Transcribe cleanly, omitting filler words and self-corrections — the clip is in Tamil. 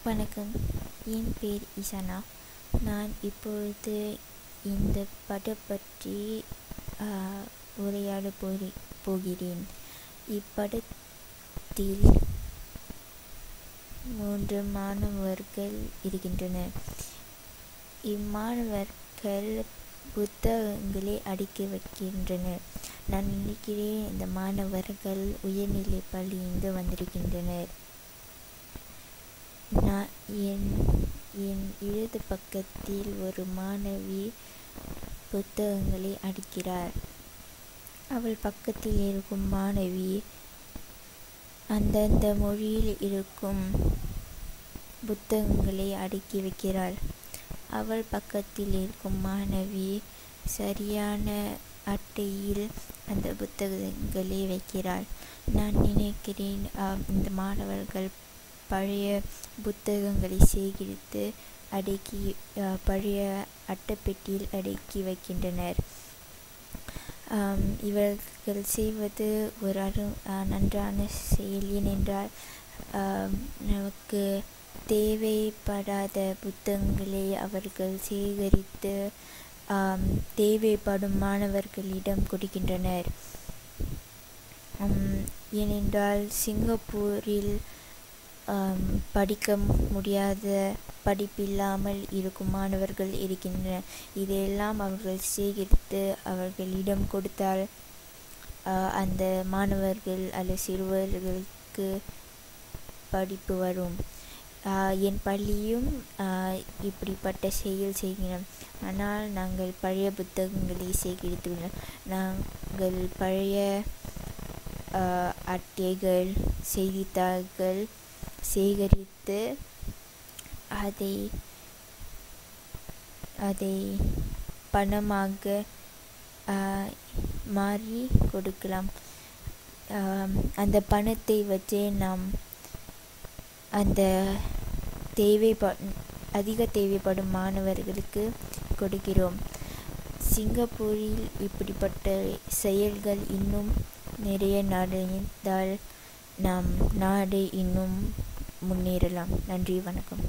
வணக்கம். என் பேர் இசானா. நான் இப்பொழுது இந்த படம் பற்றி உரையாட போகிறேன். இப்படத்தில் 3 மாணவர்கள் இருக்கின்றனர். இம்மாணவர்கள் புத்தகங்களை அடுக்கி வைக்கின்றனர். நான் நினைக்கிறேன் இந்த மாணவர்கள் உயர்நிலை பள்ளியிலிருந்து வந்திருக்கின்றனர். என் இடது பக்கத்தில் ஒரு மாணவி புத்தகங்களை அடுக்கிறார். அவள் பக்கத்தில் இருக்கும் மாணவி அந்தந்த மொழியில் இருக்கும் புத்தகங்களை அடுக்கி வைக்கிறாள். அவள் பக்கத்தில் இருக்கும் மாணவி சரியான அட்டையில் அந்த புத்தகங்களை வைக்கிறாள். நான் நினைக்கிறேன் இந்த மாணவர்கள் பழைய புத்தகங்களை சேகரித்து பழைய அட்டைப்பெட்டியில் அடுக்கி வைக்கின்றனர். இவர்கள் செய்வது ஒரு நன்றான செயல். ஏனென்றால் நமக்கு தேவைப்படாத புத்தகங்களை அவர்கள் சேகரித்து தேவைப்படும் மாணவர்களிடம் கொடுக்கின்றனர். ஏனென்றால் சிங்கப்பூரில் படிக்க முடியாத படிப்பில்லாமல் இருக்கும் மாணவர்கள் இருக்கின்றனர். இதையெல்லாம் அவர்கள் சேகரித்து அவர்களிடம் கொடுத்தால் அந்த மாணவர்கள் அல்லது சிறுவர்களுக்கு படிப்பு வரும். என் பள்ளியும் இப்படிப்பட்ட செயல் செய்கிறோம். ஆனால் நாங்கள் பழைய புத்தகங்களை சேகரித்துள்ளோம். நாங்கள் பழைய அட்டைகள், செய்தித்தாள்கள் சேகரித்து அதை பணமாக மாறி கொடுக்கலாம். அந்த பணத்தை வச்சே நாம் அந்த அதிக தேவைப்படும் மாணவர்களுக்கு கொடுக்கிறோம். சிங்கப்பூரில் இப்படிப்பட்ட செயல்கள் இன்னும் நிறைய நடந்தால் நம் நாடு இன்னும் முன்னேறலாம். நன்றி, வணக்கம்.